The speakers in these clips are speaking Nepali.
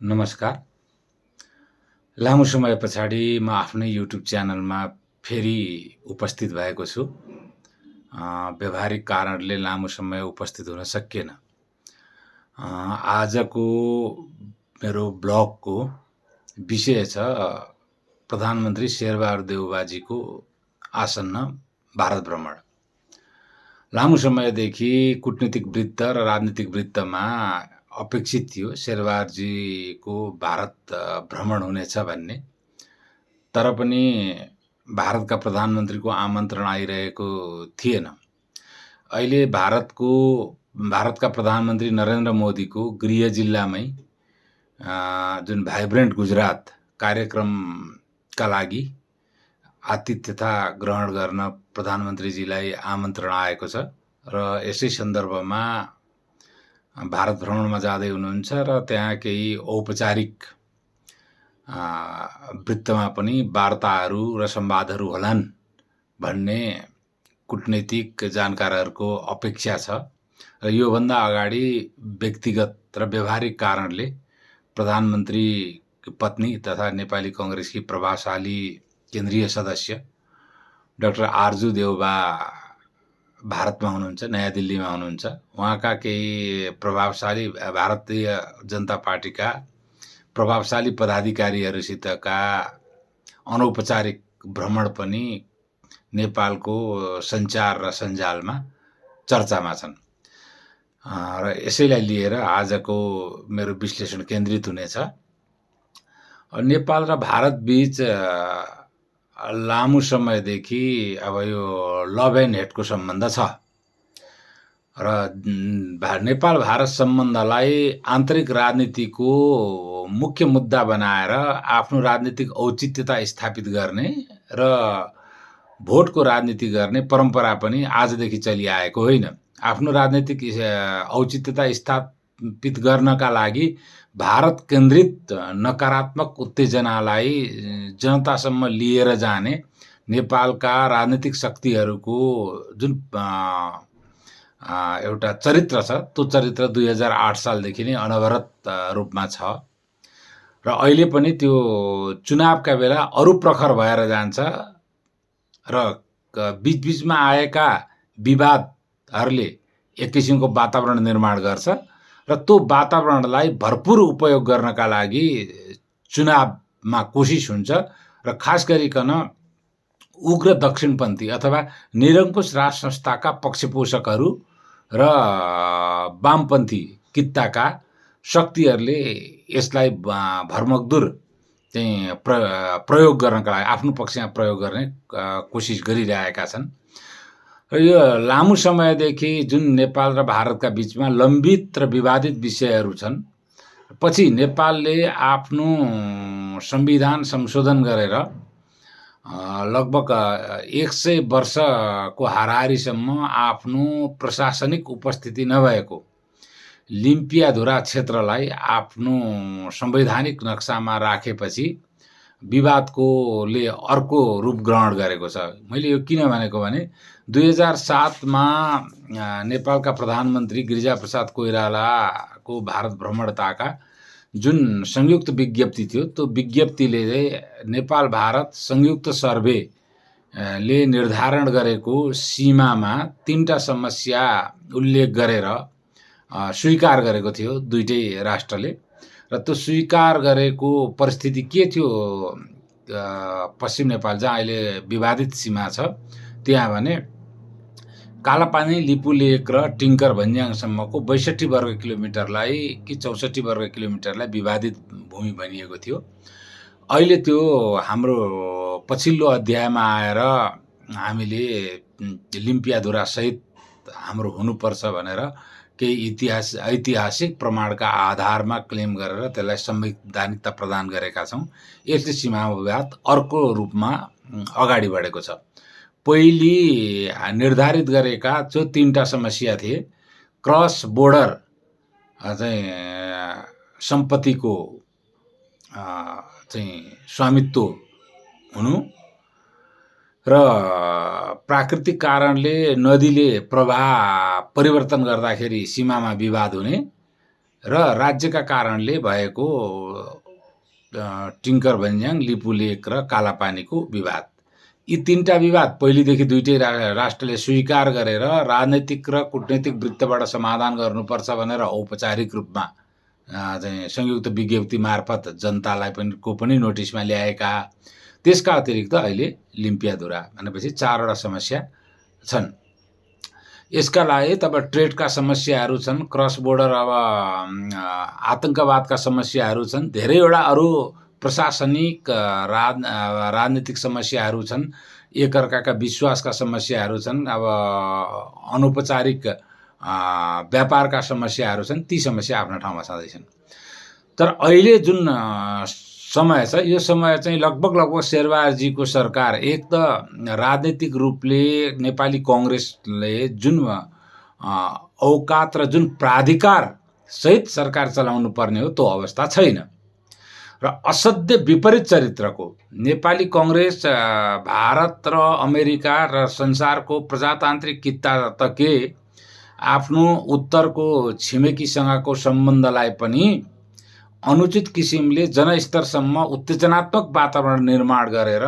नमस्कार। लामो समय पछाडि म आफ्नै युट्युब च्यानलमा फेरि उपस्थित भएको छु। व्यावहारिक कारणले लामो समय उपस्थित हुन सकिएन। आजको मेरो ब्लगको विषय छ प्रधानमन्त्री शेरबहादुर देउवाजीको आसन्न भारत भ्रमण। लामो समयदेखि कूटनीतिक वृत्त र राजनीतिक वृत्तमा अपेक्षित थियो शेरबहादुरजीको भारत भ्रमण हुनेछ भन्ने। तर पनि भारतका प्रधानमन्त्रीको आमन्त्रण आइरहेको थिएन। अहिले भारतका प्रधानमन्त्री नरेन्द्र मोदीको गृह जिल्लामै जुन भाइब्रेन्ट गुजरात कार्यक्रमका लागि आतिथ्यता ग्रहण गर्न प्रधानमन्त्रीजीलाई आमन्त्रण आएको छ र यसै सन्दर्भमा भारत भ्रमणमा जाँदै हुनुहुन्छ र त्यहाँ केही औपचारिक वृत्तमा पनि वार्ताहरू र संवादहरू होलान् भन्ने कूटनीतिक जानकारहरूको अपेक्षा छ र योभन्दा अगाडि व्यक्तिगत र व्यावहारिक कारणले प्रधानमन्त्री पत्नी तथा नेपाली कांग्रेसकी प्रभावशाली केन्द्रीय सदस्य डाक्टर आरजू देउबा भारतमा हुनुहुन्छ, नयाँ दिल्लीमा हुनुहुन्छ। उहाँका केही प्रभावशाली भारतीय जनता पार्टीका प्रभावशाली पदाधिकारीहरूसितका अनौपचारिक भ्रमण पनि नेपालको सञ्चार र सञ्जालमा चर्चामा छन् र यसैलाई लिएर आजको मेरो विश्लेषण केन्द्रित हुनेछ। नेपाल र भारत बीच लामो समयदेखि अब यो लभ एन्ड हेटको सम्बन्ध छ र नेपाल भारत सम्बन्धलाई आन्तरिक राजनीतिको मुख्य मुद्दा बनाएर आफ्नो राजनीतिक औचित्यता स्थापित गर्ने र भोटको राजनीति गर्ने परम्परा पनि आजदेखि चलिआएको होइन। आफ्नो राजनीतिक औचित्यता स्थापित गर्नका लागि भारत केन्द्रित नकारात्मक उत्तेजनालाई जनतासम्म लिएर जाने नेपालका राजनीतिक शक्तिहरूको जुन एउटा चरित्र छ, त्यो चरित्र 2008 सालदेखि नै अनवरत रूपमा छ र अहिले पनि त्यो चुनावका बेला अरू प्रखर भएर जान्छ र बीचबीचमा आएका विवादहरूले एक किसिमको वातावरण निर्माण गर्छ र त्यो वातावरणलाई भरपूर उपयोग गर्नका लागि चुनावमा कोसिस हुन्छ र खास गरिकन उग्र दक्षिणपन्थी अथवा निरङ्कुश राज संस्थाका पक्षपोषकहरू र वामपन्थी कित्ताका शक्तिहरूले यसलाई भरमग्दुर चाहिँ प्रयोग गर्नका लागि आफ्नो पक्षमा प्रयोग गर्ने कोसिस गरिरहेका छन् र यो लामो समयदेखि जुन नेपाल र भारतका बीचमा लम्बित र विवादित विषयहरू छन्, पछि नेपालले आफ्नो संविधान संशोधन गरेर लगभग 100 वर्षको हाराहारीसम्म आफ्नो प्रशासनिक उपस्थिति नभएको लिम्पियाधुरा क्षेत्रलाई आफ्नो संवैधानिक नक्सामा राखेपछि विवादकोले अर्को रूप ग्रहण गरेको छ। मैले यो किन भनेको भने 2007 मा नेपालका प्रधानमन्त्री गिरिजाप्रसाद कोइरालाको भारत भ्रमणताका जुन संयुक्त विज्ञप्ति थियो, त्यो विज्ञप्तिले नेपाल भारत संयुक्त सर्वे ले निर्धारण गरेको सीमामा 3टा समस्या उल्लेख गरेर स्वीकार गरेको थियो दुईटै राष्ट्रले र त्यो स्वीकार गरेको परिस्थिति के थियो पश्चिम नेपाल जहाँ अहिले विवादित सीमा छ त्यहाँ भने कालापानी, लिपुलेक र टिङ्कर भन्ज्याङसम्मको 62 वर्ग किलोमिटरलाई कि 64 वर्ग किलोमिटरलाई विवादित भूमि भनिएको थियो। अहिले त्यो हाम्रो पछिल्लो अध्यायमा आएर हामीले लिम्पियाधुरा सहित हाम्रो हुनुपर्छ भनेर केही ऐतिहासिक प्रमाणका आधारमा क्लेम गरेर त्यसलाई संवैधानिकता प्रदान गरेका छौँ। यसले सीमा विवाद अर्को रूपमा अगाडि बढेको छ। पहिले निर्धारित गरेका जो 3टा समस्या थिए, क्रस बोर्डर चाहिँ सम्पत्तिको चाहिँ स्वामित्व हुनु र प्राकृतिक कारणले नदीले प्रवाह परिवर्तन गर्दाखेरि सीमामा विवाद हुने र राज्यका कारणले भएको टिङ्कर भन्ज्याङ, लिपुलेक र कालापानीको विवाद। यी तीनटा विवाद पहिलेदेखि दुईटै राष्ट्रले स्वीकार गरेर राजनैतिक र कूटनैतिक वृत्तबाट समाधान गर्नुपर्छ भनेर औपचारिक रूपमा चाहिँ संयुक्त विज्ञप्ति मार्फत जनतालाई पनि नोटिसमा ल्याएका। त्यसका अतिरिक्त अहिले लिम्पियाधुरा भनेपछि 4वटा समस्या छन्। यसका लागि तपाईँ ट्रेडका समस्याहरू छन्, क्रस बोर्डर अब आतंकवादका समस्याहरू छन्, धेरैवटा अरू प्रशासनिक राजनीतिक समस्याहरू छन्, एकअर्काका विश्वासका समस्याहरू छन्, अब अनौपचारिक व्यापारका समस्याहरू छन्। ती समस्या आफ्नो ठाउँमा छँदैछन्। तर अहिले जुन समय छ, यो समय चाहिँ लगभग शेरबहादुरजीको सरकार, एक त राजनीतिक रूपले नेपाली कांग्रेसले जुन औकात र जुन प्राधिकार सहित सरकार चलाउनु पर्ने हो त्यो अवस्था छैन र असाध्य विपरीत चरित्रको नेपाली कांग्रेस भारत र अमेरिका र संसारको प्रजातान्त्रिक किता त के आफ्नो उत्तरको छिमेकीसँगको सम्बन्धलाई पनि अनुचित किसिमले जनस्तरसम्म उत्तेजनात्मक वातावरण निर्माण गरेर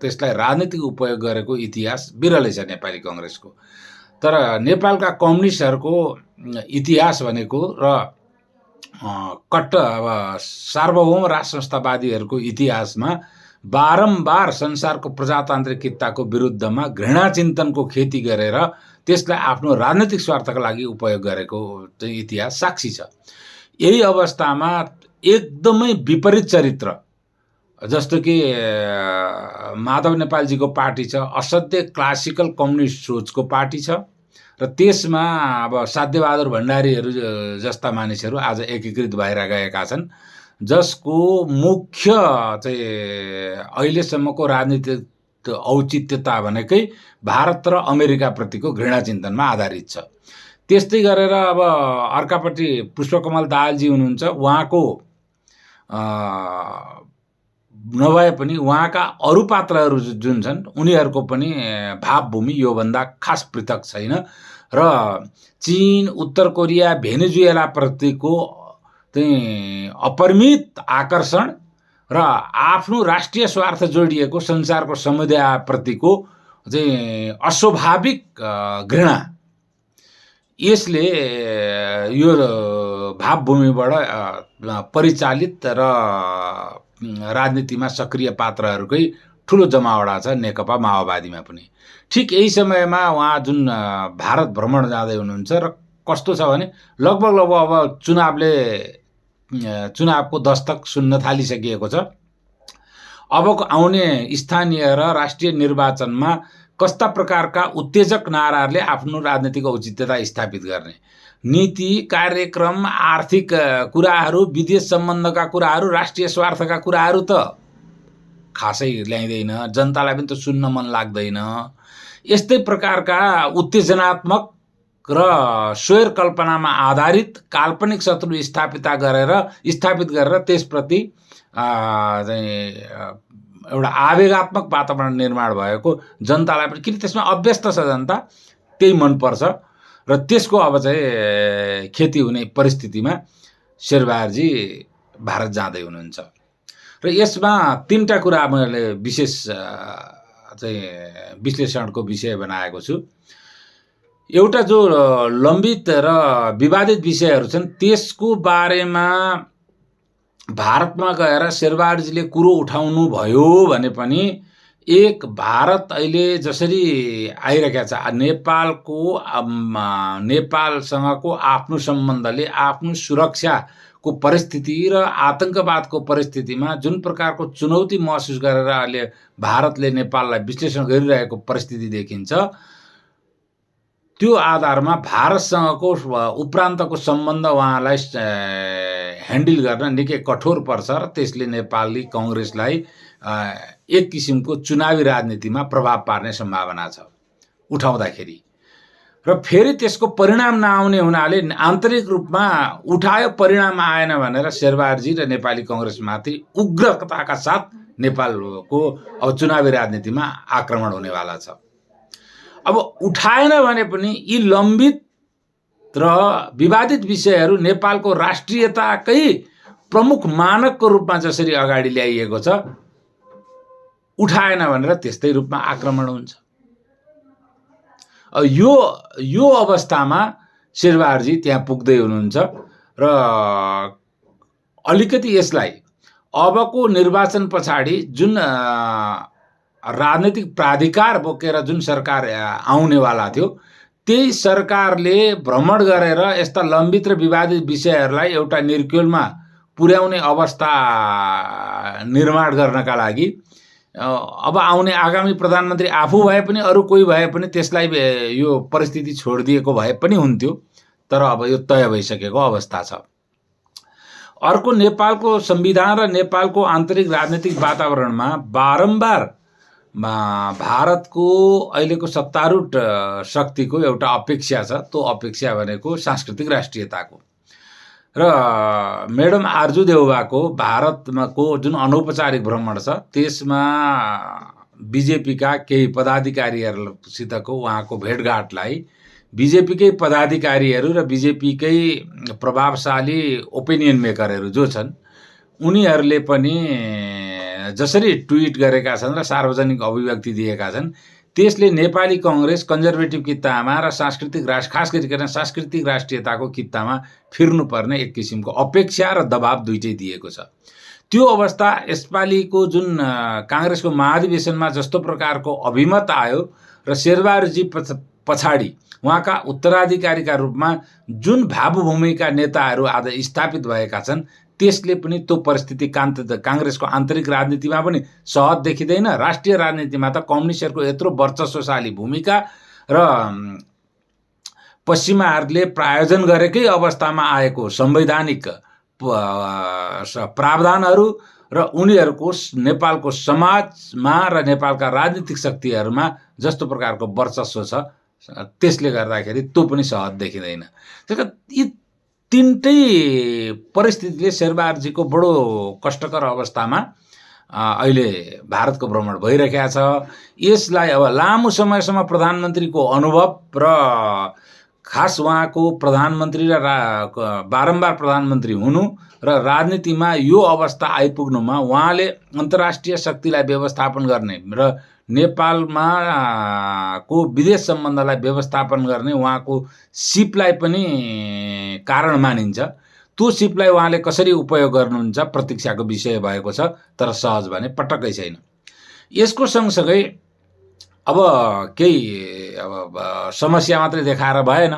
त्यसलाई राजनीतिक उपयोग गरेको इतिहास बिरलै छ नेपाली कांग्रेसको। तर नेपालका कम्युनिस्टहरूको इतिहास भनेको र अब सार्वभौम राष्ट्र संस्थावादीहरूको इतिहासमा बारम्बार संसारको प्रजातान्त्रिक किताको विरुद्धमा घृणा चिन्तनको खेती गरेर त्यसलाई आफ्नो राजनीतिक स्वार्थका लागि उपयोग गरेको चाहिँ इतिहास साक्षी छ। यही अवस्थामा एकदमै विपरीत चरित्र, जस्तो कि माधव नेपालजीको पार्टी छ, असाध्य क्लासिकल कम्युनिस्ट सोचको पार्टी छ र त्यसमा अब साध्यबहादुर भण्डारीहरू जस्ता मानिसहरू आज एकीकृत भएर गएका छन्, जसको मुख्य चाहिँ अहिलेसम्मको राजनीतिक औचित्यता भनेकै भारत र अमेरिकाप्रतिको घृणा चिन्तनमा आधारित छ। त्यस्तै गरेर अब अर्कापट्टि पुष्पकमल दाहालजी हुनुहुन्छ, उहाँको नभए पनि उहाँका अरू पात्रहरू जुन छन् उनीहरूको पनि भावभूमि योभन्दा खास पृथक छैन र चीन, उत्तर कोरिया, भेनेजुएला प्रतिको चाहिँ अपरिमित आकर्षण र आफ्नो राष्ट्रिय स्वार्थ जोडिएको संसारको समुदायप्रतिको चाहिँ अस्वाभाविक घृणा, यसले यो भावभूमिबाट परिचालित र राजनीतिमा सक्रिय पात्रहरूकै ठुलो जमावडा छ नेकपा माओवादीमा पनि। ठिक यही समयमा उहाँ जुन भारत भ्रमण जाँदै हुनुहुन्छ र कस्तो छ भने लगभग अब चुनावको दस्तक सुन्न थालिसकिएको छ। अबको आउने स्थानीय र राष्ट्रिय निर्वाचनमा कस्ता प्रकारका उत्तेजक नाराहरूले आफ्नो राजनीतिक औचित्यता स्थापित गर्ने, नीति, कार्यक्रम, आर्थिक कुराहरू, विदेश सम्बन्धका कुराहरू, राष्ट्रिय स्वार्थका कुराहरू त खासै ल्याइँदैन, जनतालाई पनि त सुन्न मन लाग्दैन। यस्तै प्रकारका उत्तेजनात्मक र स्वैर कल्पनामा आधारित काल्पनिक शत्रु स्थापित गरेर त्यसप्रति चाहिँ एउटा आवेगात्मक वातावरण निर्माण भएको जनतालाई पनि, किन त्यसमा अभ्यस्त छ जनता, त्यही मनपर्छ र त्यसको अब चाहिँ खेती हुने परिस्थितिमा शेरबहादुरजी भारत जाँदै हुनुहुन्छ। र यसमा तीनटा कुरा मैले विशेष चाहिँ विश्लेषणको विषय बनाएको छु। एउटा जो लम्बित र विवादित विषयहरू छन् त्यसको बारेमा भारतमा गएर शेरबहादुरजीले कुरो उठाउनु भयो भने पनि एक भारत अहिले जसरी आइरहेको छ, नेपालसँगको आफ्नो सम्बन्धले आफ्नो सुरक्षाको परिस्थिति र आतंकवादको परिस्थितिमा जुन प्रकारको चुनौती महसुस गरेर अहिले भारतले नेपाललाई विश्लेषण गरिरहेको परिस्थिति देखिन्छ, त्यो आधारमा भारतसँगको उपरान्तको सम्बन्ध उहाँलाई ह्यान्डल गर्न निकै कठोर पर्छ र त्यसले नेपाली कांग्रेसलाई एक किसिमको चुनावी राजनीतिमा प्रभाव पार्ने सम्भावना छ उठाउँदाखेरि। र फेरि त्यसको परिणाम नआउने हुनाले आन्तरिक रूपमा उठायो, परिणाम आएन भनेर शेरबहादुरजी र नेपाली कांग्रेसमाथि उग्रताका साथ नेपालको अब चुनावी राजनीतिमा आक्रमण हुनेवाला छ। अब उठाएन भने पनि यी लम्बित र विवादित विषयहरू नेपालको राष्ट्रियताकै प्रमुख मानकको रूपमा जसरी अगाडि ल्याइएको छ, उठाएन भनेर त्यस्तै रूपमा आक्रमण हुन्छ। यो अवस्थामा शेरबहादुरजी त्यहाँ पुग्दै हुनुहुन्छ र अलिकति यसलाई अबको निर्वाचन पछाडि जुन राजनीतिक प्राधिकार बोकेर जुन सरकार आउनेवाला थियो, त्यही सरकारले भ्रमण गरेर यस्ता लम्बित र विवादित विषयहरूलाई एउटा निर्क्युलमा पुर्याउने अवस्था निर्माण गर्नका लागि अब आउने आगामी प्रधानमन्त्री आफू भए पनि अरू कोही भए पनि त्यसलाई यो परिस्थिति छोडिदिएको भए पनि हुन्थ्यो, तर अब यो तय भइसकेको अवस्था छ। अर्को, नेपालको संविधान र नेपालको आन्तरिक राजनीतिक वातावरणमा बारम्बार भारतको अहिलेको सत्तारूढ शक्तिको एउटा अपेक्षा छ। त्यो अपेक्षा भनेको सांस्कृतिक राष्ट्रियताको। र म्याडम आरजु देउवाको भारतको जुन अनौपचारिक भ्रमण छ, त्यसमा बिजेपीका केही पदाधिकारीहरूसितको उहाँको भेटघाटलाई बिजेपीकै पदाधिकारीहरू र बिजेपीकै प्रभावशाली ओपिनियन मेकरहरू जो छन्, उनीहरूले पनि जसरी ट्विट गरेका छन् र सार्वजनिक अभिव्यक्ति दिएका छन्, त्यसले नेपाली कांग्रेस कन्जर्भेटिभ कित्तामा र खास गरिकन सांस्कृतिक राष्ट्रियताको कित्तामा फिर्नुपर्ने एक किसिमको अपेक्षा र दबाब दुईटै दिएको छ। त्यो अवस्था यसपालिको जुन कांग्रेसको महाधिवेशनमा जस्तो प्रकारको अभिमत आयो र शेरबहादुरजी पछाडि उहाँका उत्तराधिकारीका रूपमा जुन भावभूमिका नेताहरू आज स्थापित भएका छन्, त्यसले पनि त्यो परिस्थिति कांग्रेसको आन्तरिक राजनीतिमा पनि सहज देखिँदैन। राष्ट्रिय राजनीतिमा त कम्युनिस्टहरूको यत्रो वर्चस्वशाली भूमिका र पश्चिमाहरूले प्रायोजन गरेकै अवस्थामा आएको संवैधानिक प्रावधानहरू र उनीहरूको नेपालको समाजमा र नेपालका राजनीतिक शक्तिहरूमा जस्तो प्रकारको वर्चस्व छ, त्यसले गर्दाखेरि त्यो पनि सहज देखिँदैन। यी तीनटै परिस्थितिले शेरबहादुरजीको बडो कष्टकर अवस्थामा अहिले भारतको भ्रमण भइरहेको छ। यसलाई अब लामो समयसम्म प्रधानमन्त्रीको अनुभव र खास उहाँको प्रधानमन्त्री र बारम्बार प्रधानमन्त्री हुनु र राजनीतिमा यो अवस्था आइपुग्नुमा उहाँले अन्तर्राष्ट्रिय शक्तिलाई व्यवस्थापन गर्ने र नेपालमा को विदेश सम्बन्धलाई व्यवस्थापन गर्ने उहाँको सिपलाई पनि कारण मानिन्छ। त्यो सिपलाई उहाँले कसरी उपयोग गर्नुहुन्छ प्रतीक्षाको विषय भएको छ, तर सहज भने पटक्कै छैन। यसको सँगसँगै अब केही समस्या मात्रै देखाएर भएन।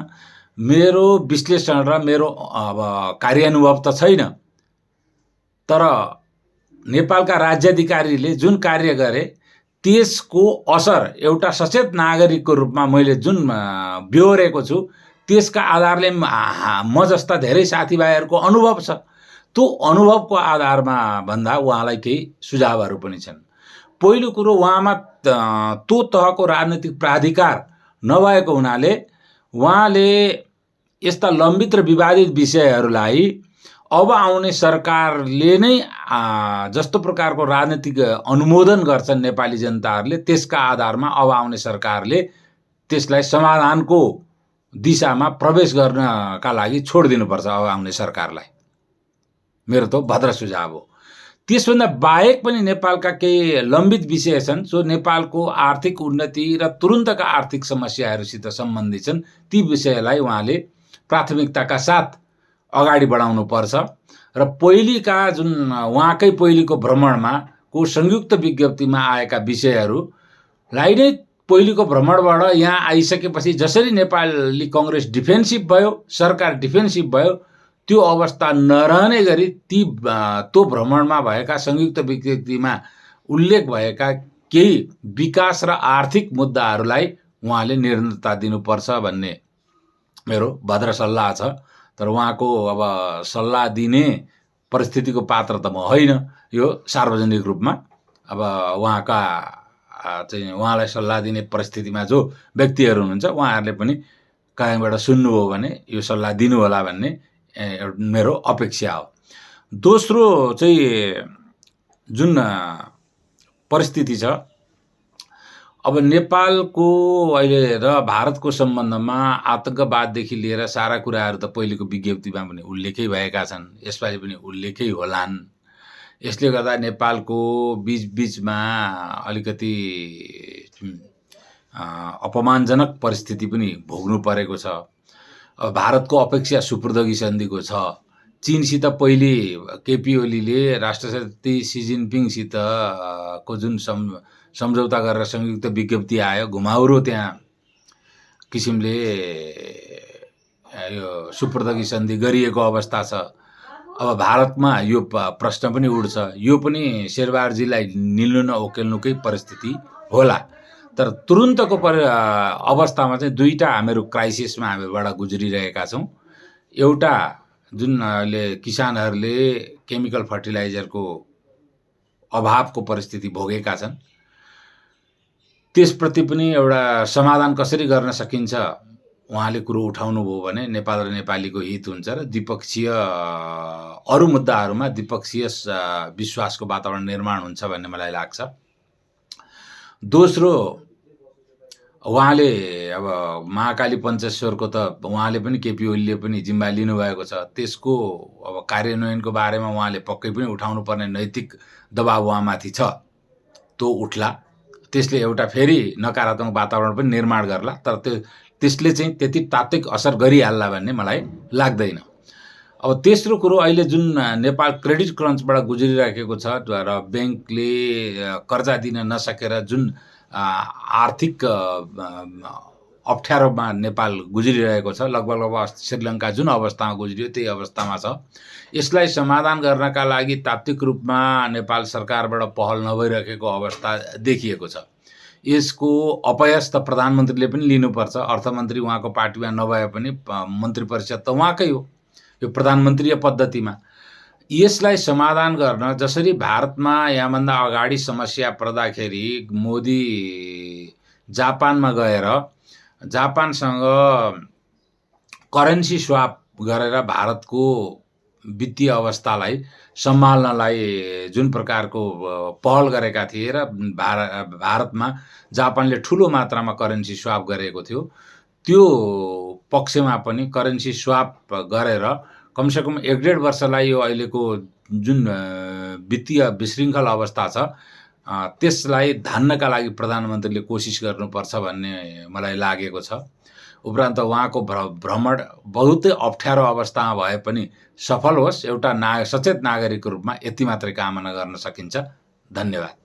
मेरो विश्लेषण र मेरो कार्यानुभव त छैन, तर नेपालका राज्याधिकारीले जुन कार्य गरे त्यसको असर एउटा सचेत नागरिकको रूपमा मैले जुन बेहोरेको छु, त्यसका आधारले म जस्ता धेरै साथीभाइहरूको अनुभव छ। त्यो अनुभवको आधारमा भन्दा उहाँलाई केही सुझावहरू पनि छन्। पहिलो कुरो, उहाँमा त्यो तहको राजनीतिक प्राधिकार नभएको हुनाले उहाँले यस्ता लम्बित र विवादित विषयहरूलाई अब आउने सरकारले नै जस्तो प्रकारको राजनीतिक अनुमोदन गर्छन् नेपाली जनताहरूले, त्यसका आधारमा अब आउने सरकारले त्यसलाई समाधानको दिशामा प्रवेश गर्नका लागि छोडिदिनुपर्छ अब आउने सरकारलाई। मेरो त भद्र सुझाव हो। त्यसभन्दा बाहेक पनि नेपालका केही लम्बित विषय छन् जो नेपालको आर्थिक उन्नति र तुरुन्तका आर्थिक समस्याहरूसित सम्बन्धित छन्। ती विषयलाई उहाँले प्राथमिकताका साथ अगाडि बढाउनु पर्छ र पहिलेका जुन उहाँकै पहिलेको भ्रमणमा को संयुक्त विज्ञप्तिमा आएका विषयहरूलाई नै पहिलेको भ्रमणबाट यहाँ आइसकेपछि जसरी नेपाली कांग्रेस डिफेन्सिभ भयो, सरकार डिफेन्सिभ भयो, त्यो अवस्था नरहने गरी त्यो भ्रमणमा भएका संयुक्त विज्ञप्तिमा उल्लेख भएका केही विकास र आर्थिक मुद्दाहरूलाई उहाँले निरन्तरता दिनुपर्छ भन्ने मेरो भद्र सल्लाह छ। तर उहाँको अब सल्लाह दिने परिस्थितिको पात्र त म होइन। यो सार्वजनिक रूपमा अब उहाँका चाहिँ उहाँलाई सल्लाह दिने परिस्थितिमा जो व्यक्तिहरू हुनुहुन्छ उहाँहरूले पनि कहीँबाट सुन्नुभयो भने यो सल्लाह दिनु होला भन्ने मेरो अपेक्षा हो। दोस्रो चाहिँ जुन परिस्थिति छ, अब नेपालको अहिले र भारतको सम्बन्धमा आतंकवाददेखि लिएर सारा कुराहरू त पहिलेको विज्ञप्तिमा पनि उल्लेखै भएका छन्, यसपालि पनि उल्लेखै होलान्। यसले गर्दा नेपालको बीचमा अलिकति अपमानजनक परिस्थिति पनि भोग्नु परेको छ। अब भारतको अपेक्षा सुपुर्दगी सन्धिको छ। चीनसित पहिले केपी ओलीले राष्ट्रपति सी जिनपिङसित को जुन सम्झौता गरेर संयुक्त विज्ञप्ति आयो, घुमाउरो त्यहाँ किसिमले यो सुपुर्दगी सन्धि गरिएको अवस्था छ। अब भारतमा यो प्रश्न पनि उठ्छ, यो पनि शेरबहादुरजीलाई निल्नु नओकेल्नुकै परिस्थिति होला। तर तुरुन्तको अवस्थामा चाहिँ दुईटा हामीहरू क्राइसिसमा हामीबाट गुज्रिरहेका छौँ। एउटा जुन अहिले किसानहरूले केमिकल फर्टिलाइजरको अभावको परिस्थिति भोगेका छन्, त्यसप्रति पनि एउटा समाधान कसरी गर्न सकिन्छ उहाँले कुरो उठाउनु भयो भने नेपाल र नेपालीको हित हुन्छ र द्विपक्षीय अरू मुद्दाहरूमा द्विपक्षीय विश्वासको वातावरण निर्माण हुन्छ भन्ने मलाई लाग्छ। दोस्रो, उहाँले अब महाकाली पञ्चेश्वरको त उहाँले पनि केपी ओलीले पनि जिम्मा लिनुभएको छ, त्यसको अब कार्यान्वयनको बारेमा उहाँले पक्कै पनि उठाउनु पर्ने नैतिक दबाब उहाँमाथि छ, त्यो उठ्ला। त्यसले एउटा फेरि नकारात्मक वातावरण पनि निर्माण गर्ला, तर त्यसले चाहिँ त्यति तात्विक असर गरिहाल्ला भन्ने मलाई लाग्दैन। अब तेस्रो कुरो, अहिले जुन नेपाल क्रेडिट क्रन्चबाट गुज्रिरहेको छ र ब्याङ्कले कर्जा दिन नसकेर जुन आर्थिक अप्ठ्यारोमा नेपाल गुज्रिरहेको छ, लगभग श्रीलङ्का जुन अवस्थामा गुज्रियो त्यही अवस्थामा छ। यसलाई समाधान गर्नका लागि तात्विक रूपमा नेपाल सरकारबाट पहल नभइरहेको अवस्था देखिएको छ। यसको अपयश त प्रधानमन्त्रीले पनि लिनुपर्छ। अर्थमन्त्री उहाँको पार्टीमा नभए पनि मन्त्री परिषद त उहाँकै हो यो प्रधानमन्त्रीय पद्धतिमा। यसलाई समाधान गर्न जसरी भारतमा यहाँभन्दा अगाडि समस्या पर्दाखेरि मोदी जापानमा गएर जापानसँग करेन्सी स्वाप गरेर भारतको वित्तीय अवस्थालाई सम्हाल्नलाई जुन प्रकारको पहल गरेका थिए र भारतमा जापानले ठुलो मात्रामा करेन्सी स्वाप गरेको थियो, त्यो पक्षमा पनि करेन्सी स्वाप गरेर कमसेकम 1.5 वर्षलाई यो अहिलेको जुन वित्तीय विशृङ्खल अवस्था छ त्यसलाई धान्नका लागि प्रधानमन्त्रीले कोसिस गर्नुपर्छ भन्ने मलाई लागेको छ। उपरान्त उहाँको भ्रमण बहुतै अप्ठ्यारो अवस्थामा भए पनि सफल होस्, एउटा सचेत नागरिकको रूपमा यति मात्रै कामना गर्न सकिन्छ। धन्यवाद।